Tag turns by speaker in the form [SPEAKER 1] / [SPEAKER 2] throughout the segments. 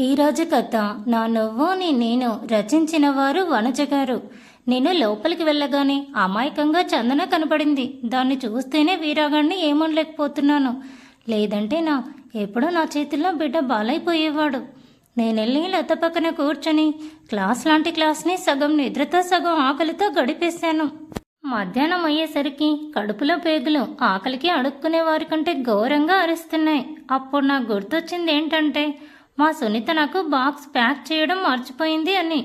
[SPEAKER 1] ఈరోజు కథ నా నువ్వు నీ నేను రచించిన వారు వనజ గారు. నేను లోపలికి వెళ్ళగానే అమాయకంగా చందన కనపడింది. దాన్ని చూస్తేనే వీరాగాన్ని ఏమనలేకపోతున్నాను. లేదంటే ఎప్పుడో నా చేతిలో బిడ్డ బాలైపోయేవాడు. నేనెళ్ళి లత పక్కన కూర్చొని క్లాస్ లాంటి క్లాస్ని సగం నిద్రతో సగం ఆకలితో గడిపేశాను. మధ్యాహ్నం అయ్యేసరికి కడుపులో పేగులు ఆకలికి అడుక్కునే వారి కంటే ఘోరంగా అరుస్తున్నాయి. అప్పుడు నాకు గుర్తొచ్చింది ఏంటంటే మా సునీత నాకు బాక్స్ ప్యాక్ చేయడం మర్చిపోయింది అని.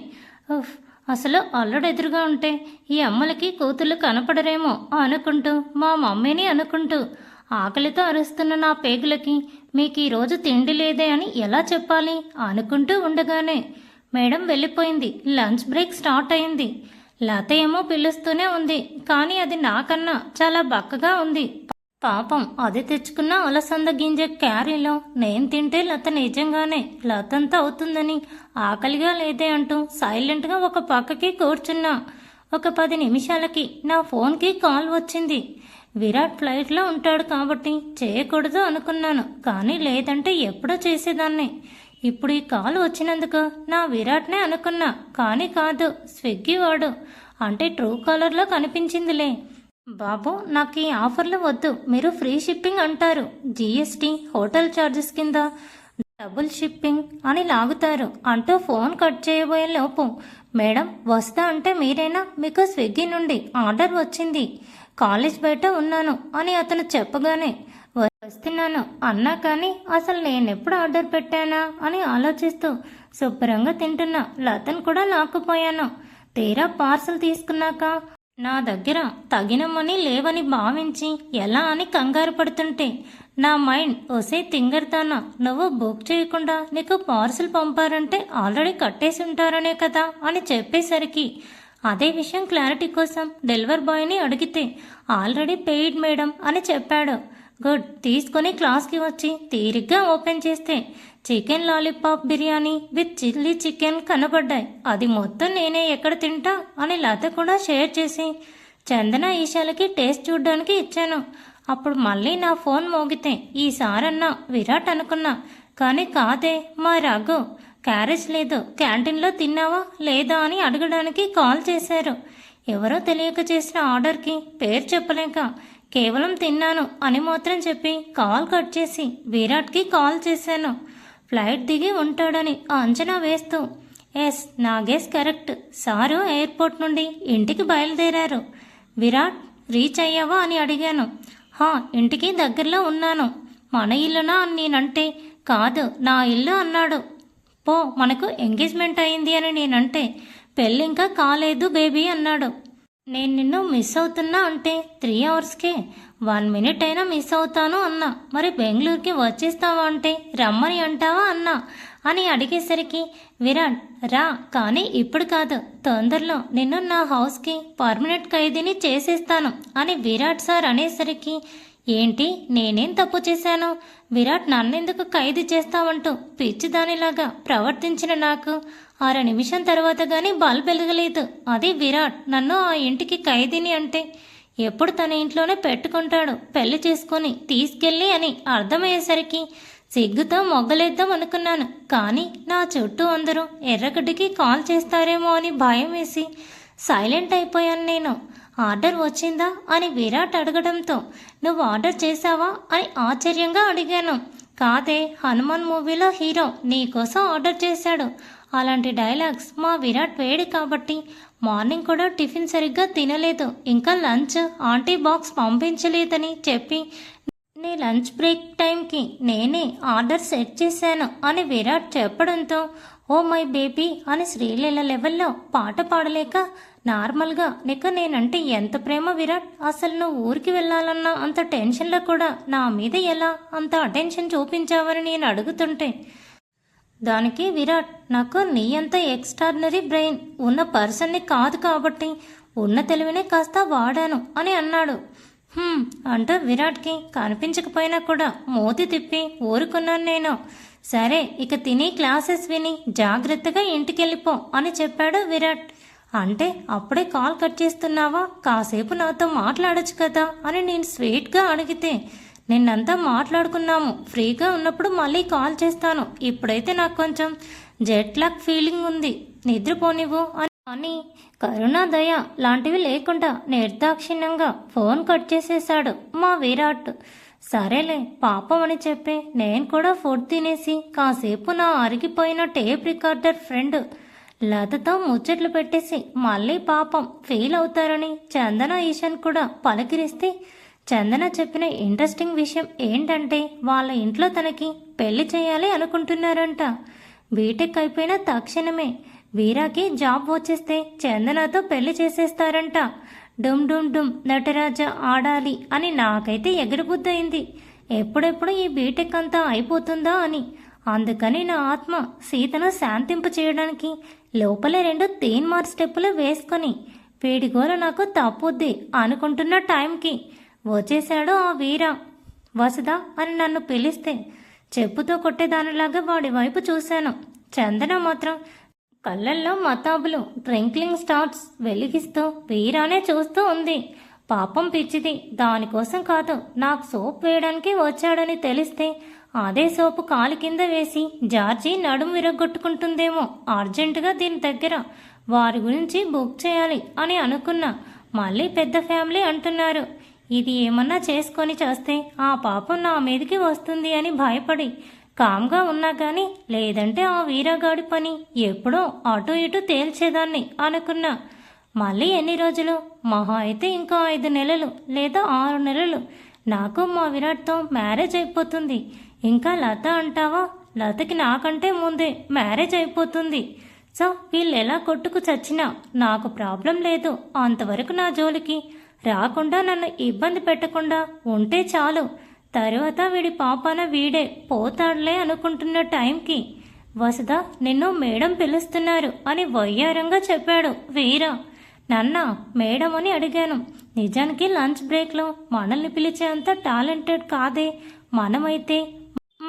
[SPEAKER 1] అసలు అల్లుడు ఎదురుగా ఉంటే ఈ అమ్మలకి కూతుళ్ళు కనపడరేమో అనుకుంటూ మా మమ్మీని అనుకుంటూ ఆకలితో అరుస్తున్న నా పేగులకి మీకు ఈరోజు తిండి లేదే అని ఎలా చెప్పాలి అనుకుంటూ ఉండగానే మేడం వెళ్ళిపోయింది. లంచ్ బ్రేక్ స్టార్ట్ అయింది. లత ఏమో పిలుస్తూనే ఉంది, కానీ అది నాకన్నా చాలా బక్కగా ఉంది. పాపం అది తెచ్చుకున్న అలసంద గింజ క్యారీలో నేను తింటే లత నిజంగానే లతంతా అవుతుందని ఆకలిగా లేదే అంటూ సైలెంట్గా ఒక పక్కకి కూర్చున్నా. ఒక 10 నిమిషాలకి నా ఫోన్కి కాల్ వచ్చింది. విరాట్ ఫ్లైట్లో ఉంటాడు కాబట్టి చేయకూడదు అనుకున్నాను, కానీ లేదంటే ఎప్పుడో చేసేదాన్ని. ఇప్పుడు ఈ కాల్ వచ్చినందుకు నా విరాట్నే అనుకున్నా, కానీ కాదు, స్విగ్గీ వాడు. అంటే ట్రూ కాలర్లో కనిపించిందిలే. బాబు, నాకు ఈ ఆఫర్లు వద్దు, మీరు ఫ్రీ షిప్పింగ్ అంటారు, జిఎస్టీ హోటల్ ఛార్జెస్ కింద డబుల్ షిప్పింగ్ అని లాగుతారు అంటూ ఫోన్ కట్ చేయబోయే లోపు మేడం వస్తా అంటే మీరేనా, మీకు స్విగ్గీ నుండి ఆర్డర్ వచ్చింది, కాలేజ్ బయట ఉన్నాను అని అతను చెప్పగానే వస్తున్నాను అన్నా, కానీ అసలు నేనెప్పుడు ఆర్డర్ పెట్టానా అని ఆలోచిస్తూ శుభ్రంగా తింటున్నా. లతను కూడా లాక్కుపోయాను. తీరా పార్సల్ తీసుకున్నాక నా దగ్గర తగిన మనీ లేవని భావించి ఎలా అని కంగారు పడుతుంటే నా మైండ్ ఒసే తింగర్తానా, నువ్వు బుక్ చేయకుండా నీకు పార్సల్ పంపారంటే ఆల్రెడీ కట్టేసి ఉంటారనే కదా అని చెప్పేసరికి అదే విషయం క్లారిటీ కోసం డెలివరీ బాయ్ని అడిగితే ఆల్రెడీ పెయిడ్ మేడం అని చెప్పాడు. గుడ్, తీసుకొని క్లాస్కి వచ్చి తీరిగ్గా ఓపెన్ చేస్తే chicken lollipop biryani with chilli chicken కనబడ్డాయి. అది మొత్తం నేనే ఎక్కడ తింటా అని లత కూడా షేర్ చేసి చందన ఈశాలకి టేస్ట్ చూడ్డానికి ఇచ్చాను. అప్పుడు మళ్ళీ నా ఫోన్ మోగితే ఈసారన్నా విరాట్ అనుకున్నా, కానీ కాదే, మా రఘు. క్యారేజ్ లేదు, క్యాంటీన్లో తిన్నావా లేదా అని అడగడానికి కాల్ చేశారు. ఎవరో తెలియక చేసిన ఆర్డర్కి పేరు చెప్పలేక కేవలం తిన్నాను అని మాత్రం చెప్పి కాల్ కట్ చేసి విరాట్కి కాల్ చేశాను. ఫ్లైట్ దిగి ఉంటాడని అంచనా వేస్తూ ఎస్, నా గెస్ కరెక్ట్. సారు ఎయిర్పోర్ట్ నుండి ఇంటికి బయలుదేరారు. విరాట్, రీచ్ అయ్యావా అని అడిగాను. ఇంటికి దగ్గరలో ఉన్నాను. మన ఇల్లునా అని నేనంటే కాదు, నా ఇల్లు అన్నాడు. పో, మనకు ఎంగేజ్మెంట్ అయింది అని నేనంటే పెళ్ళి ఇంకా కాలేదు బేబీ అన్నాడు. నేను నిన్ను మిస్ అవుతున్నా అంటే 3 అవర్స్కే 1 మినిట్ అయినా మిస్ అవుతాను అన్నా. మరి బెంగళూరుకి వచ్చేస్తావా అంటే రమ్మని అంటావా అన్నా అని అడిగేసరికి విరాట్, రా, కానీ ఇప్పుడు కాదు, తొందరలో నిన్ను నా హౌస్కి పర్మనెంట్ ఖైదీని చేసేస్తాను అని విరాట్ సార్ అనేసరికి ఏంటి, నేనేం తప్పు చేశాను, విరాట్ నన్నెందుకు ఖైదీ చేస్తావంటూ పిచ్చిదానిలాగా ప్రవర్తించిన నాకు 6 నిమిషం తర్వాత కానీ బల్బ్ వెలగలేదు. అది విరాట్ నన్ను ఆ ఇంటికి ఖైదీని అంటే ఎప్పుడు తన ఇంట్లోనే పెట్టుకుంటాడు, పెళ్లి చేసుకొని తీసుకెళ్ళి అని అర్థమయ్యేసరికి సిగ్గుతో మొగ్గలేద్దాం అనుకున్నాను. కానీ నా చుట్టూ అందరూ ఎర్రగడ్డికి కాల్ చేస్తారేమో అని భయం వేసి సైలెంట్ అయిపోయాను. నేను ఆర్డర్ వచ్చిందా అని విరాట్ అడగడంతో నువ్వు ఆర్డర్ చేశావా అని ఆశ్చర్యంగా అడిగాను. కాదే, హనుమాన్ మూవీలో హీరో నీకోసం ఆర్డర్ చేశాడు. అలాంటి డైలాగ్స్ మా విరాట్ వేడి కాబట్టి మార్నింగ్ కూడా టిఫిన్ సరిగ్గా తినలేదు, ఇంకా లంచ్ ఆంటీ బాక్స్ పంపించలేదని చెప్పి నీ లంచ్ బ్రేక్ టైంకి నేనే ఆర్డర్ సెట్ చేశాను అని విరాట్ చెప్పడంతో ఓ మై బేబీ అని శ్రీలీల లెవెల్లో పాట పాడలేక నార్మల్గా నీకు నేనంటే ఎంత ప్రేమ విరాట్, అసలు నువ్వు ఊరికి వెళ్ళాలన్నా అంత టెన్షన్లో కూడా నా మీద ఎలా అంత అటెన్షన్ చూపించావని నేను అడుగుతుంటే దానికి విరాట్, నాకు నీ అంత ఎక్స్ట్రాడినరీ బ్రెయిన్ ఉన్న పర్సన్ని కాదు కాబట్టి ఉన్న తెలివినే కాస్త వాడాను అని అన్నాడు. అంటూ విరాట్కి కనిపించకపోయినా కూడా మూతి తిప్పి ఊరుకున్నాను నేను. సరే, ఇక తిని క్లాసెస్ విని జాగ్రత్తగా ఇంటికెళ్ళిపో అని చెప్పాడు విరాట్. అంటే అప్పుడే కాల్ కట్ చేస్తున్నావా, కాసేపు నాతో మాట్లాడొచ్చు కదా అని నేను స్వీట్గా అడిగితే నిన్నంతా మాట్లాడుకున్నాము. ఫ్రీగా ఉన్నప్పుడు మళ్ళీ కాల్ చేస్తాను. ఇప్పుడైతే నాకు కొంచెం జెట్ లాగ్ ఫీలింగ్ ఉంది. నిద్రపోనివ్వు అని కరుణ, దయ లాంటివి లేకుండా నిర్దాక్షిణ్యంగా ఫోన్ కట్ చేసేశాడు మా విరాట్. సరేలే పాపం అని చెప్పి నేను కూడా ఫుడ్ తినేసి కాసేపు నా అరిగిపోయిన టేప్ రికార్డర్ ఫ్రెండ్ లతతో ముచ్చట్లు పెట్టేసి మళ్ళీ పాపం ఫీల్ అవుతారని చందన, ఈశాన్ కూడా పలకరిస్తే, చందన చెప్పిన ఇంట్రెస్టింగ్ విషయం ఏంటంటే వాళ్ళ ఇంట్లో తనకి పెళ్లి చేయాలి అనుకుంటున్నారంట. బీటెక్ అయిపోయిన తక్షణమే వీరాకి జాబ్ వచ్చేస్తే చందనతో పెళ్లి చేసేస్తారంట. డుమ్ డుమ్ డుమ్ నటరాజ ఆడాలి అని నాకైతే ఎగిరిబుద్దయింది. ఎప్పుడెప్పుడు ఈ బీటెక్ అంతా అయిపోతుందా అని. అందుకని నా ఆత్మ సీతను శాంతింప చేయడానికి లోపలే 2 తీన్మార్ స్టెప్పులు వేసుకొని పీడిగోల నాకు తప్పుద్ది అనుకుంటున్న టైంకి వచ్చేశాడు ఆ వీర. వసుధ అని నన్ను పిలిస్తే చెప్పుతో కొట్టేదానిలాగా వాడి వైపు చూశాను. చందన మాత్రం కళ్ళల్లో మతాబులు ట్రింక్లింగ్ స్టార్స్ వెలిగిస్తూ వీరానే చూస్తూ ఉంది. పాపం పిచ్చిది. దానికోసం కాదు, నాకు సోప్ వేయడానికి వచ్చాడని తెలిస్తే అదే సోపు కాలు కింద వేసి జార్జి నడుము విరగొట్టుకుంటుందేమో. అర్జెంటుగా దీని దగ్గర వారి గురించి బుక్ చేయాలి అని అనుకున్నా. మళ్ళీ పెద్ద ఫ్యామిలీ అంటున్నారు. ఇది ఏమన్నా చేసుకొని చేస్తే ఆ పాపం నా మీదకి వస్తుంది అని భయపడి కామ్గా ఉన్నా కానీ, లేదంటే ఆ వీరగాడి పని ఎప్పుడో అటు ఇటు తేల్చేదాన్ని అనుకున్నా. మళ్ళీ ఎన్ని రోజులు? మహా అయితే ఇంకా 5 నెలలు లేదా 6 నెలలు నాకు మా విరాట్తో మ్యారేజ్ అయిపోతుంది. ఇంకా లత అంటావా? లతకి నాకంటే ముందే మ్యారేజ్ అయిపోతుంది. సో వీళ్ళు ఎలా కొట్టుకు చచ్చినా నాకు ప్రాబ్లం లేదు. అంతవరకు నా జోలికి రాకుండా నన్ను ఇబ్బంది పెట్టకుండా ఉంటే చాలు. తరువాత వీడి పాపాన వీడే పోతాడులే అనుకుంటున్న టైంకి వసుధ నిన్ను మేడం పిలుస్తున్నారు అని వయ్యారంగా చెప్పాడు వీర. నన్న మేడం అని అడిగాను. నిజానికి లంచ్ బ్రేక్లో మనల్ని పిలిచేంత టాలెంటెడ్ కాదే. మనమైతే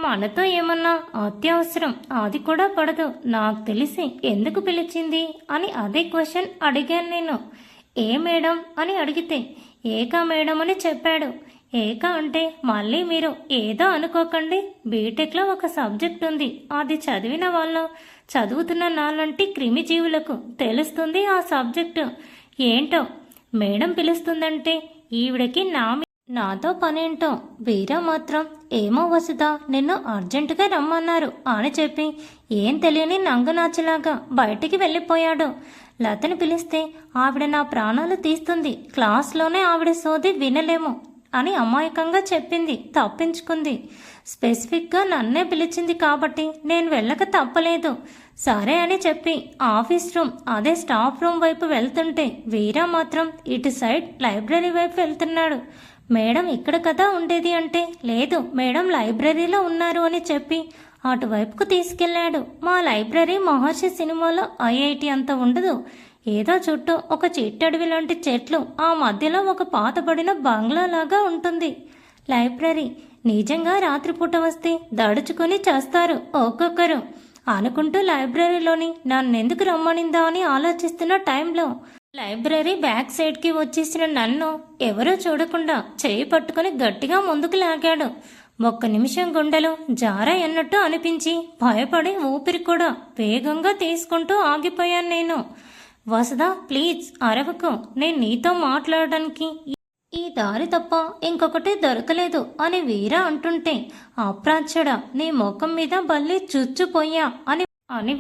[SPEAKER 1] మనతో ఏమన్నా అత్యవసరం అది కూడా పడదు. నాకు తెలిసి ఎందుకు పిలిచింది అని అదే క్వశ్చన్ అడిగాను నేను. ఏ మేడం అని అడిగితే ఏకా మేడం అని చెప్పాడు. ఏక అంటే మళ్ళీ మీరు ఏదో అనుకోకండి. బీటెక్లో ఒక సబ్జెక్ట్ ఉంది. అది చదివిన వాళ్ళు చదువుతున్న నాలాంటి క్రిమిజీవులకు తెలుస్తుంది ఆ సబ్జెక్టు ఏంటో. మేడం పిలుస్తుందంటే ఈవిడకి నాతో పనేంటో. వీరా మాత్రం ఏమో వసుధ నిన్ను అర్జెంటుగా రమ్మన్నారు అని చెప్పి ఏం తెలియని నంగనాచిలాగా బయటికి వెళ్ళిపోయాడు. లతని పిలిస్తే ఆవిడ నా ప్రాణాలు తీస్తుంది. క్లాస్లోనే ఆవిడ సోది వినలేము అని అమాయకంగా చెప్పింది. తప్పించుకుంది. స్పెసిఫిక్గా నన్నే పిలిచింది కాబట్టి నేను వెళ్ళక తప్పలేదు. సరే అని చెప్పి ఆఫీస్ రూమ్ అదే స్టాఫ్ రూమ్ వైపు వెళ్తుంటే వీరా మాత్రం ఇటు సైడ్ లైబ్రరీ వైపు వెళ్తున్నాడు. మేడం ఇక్కడ కదా ఉండేది అంటే, లేదు మేడం లైబ్రరీలో ఉన్నారు అని చెప్పి అటువైపుకు తీసుకెళ్లాడు. మా లైబ్రరీ మహర్షి సినిమాలో ఐఐటి అంత ఉండదు. ఏదో చుట్టూ ఒక చిట్టడవి లాంటి చెట్లు, ఆ మధ్యలో ఒక పాతబడిన బంగ్లా లాగా ఉంటుంది లైబ్రరీ. నిజంగా రాత్రిపూట వస్తే దడుచుకొని చేస్తారు ఒక్కొక్కరు అనుకుంటూ లైబ్రరీలోని నన్నెందుకు రమ్మనిందా అని ఆలోచిస్తున్న టైంలో లైబ్రరీ బ్యాక్ సైడ్కి వచ్చేసిన నన్ను ఎవరో చూడకుండా చేయి పట్టుకుని గట్టిగా ముందుకు లాగాడు. ఒక్క నిమిషం గుండెలు జారాయన్నట్టు అనిపించి భయపడి ఊపిరి కూడా వేగంగా తీసుకుంటూ ఆగిపోయాను నేను. వసుధ ప్లీజ్ అరవకు, నేను నీతో మాట్లాడడానికి ఈ దారి తప్ప ఇంకొకటి దొరకలేదు అని వీరా అంటుంటే, అప్రాచ్యుడా నీ ముఖం మీద బల్లి చుచ్చుపోయా అని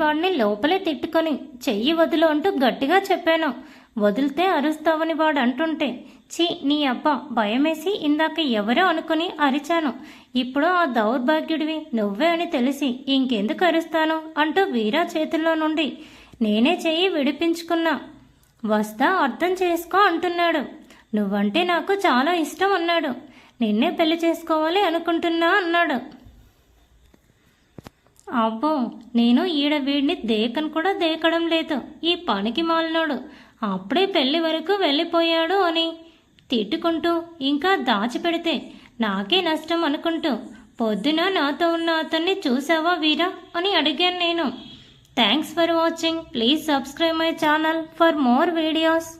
[SPEAKER 1] వాడిని లోపలే తిట్టుకొని చెయ్యి వదులు అంటూ గట్టిగా చెప్పాను. వదిలితే అరుస్తావని వాడు అంటుంటే, ఛీ నీ అబ్బా భయమేసి ఇందాక ఎవరో అనుకుని అరిచాను. ఇప్పుడు ఆ దౌర్భాగ్యుడివి నువ్వే అని తెలిసి ఇంకెందుకు అరుస్తాను అంటూ వీరా చేతుల్లో నుండి నేనే చెయ్యి విడిపించుకున్నా. వస్తా అర్థం చేసుకో అంటున్నాడు. నువ్వంటే నాకు చాలా ఇష్టం అన్నాడు. నిన్నే పెళ్లి చేసుకోవాలి అనుకుంటున్నా అన్నాడు. అబ్బో నేను ఈడ వీడిని దేకను కూడా దేకడం లేదు. ఈ పనికి మాలినోడు అప్పుడే పెళ్లి వరకు వెళ్ళిపోయాడు అని తిట్టుకుంటూ ఇంకా దాచిపెడితే నాకే నష్టం అనుకుంటూ, పొద్దున నాతో ఉన్న అతన్ని చూసావా వీరా అని అడిగాను నేను. Thanks for watching. Please subscribe my channel for more videos.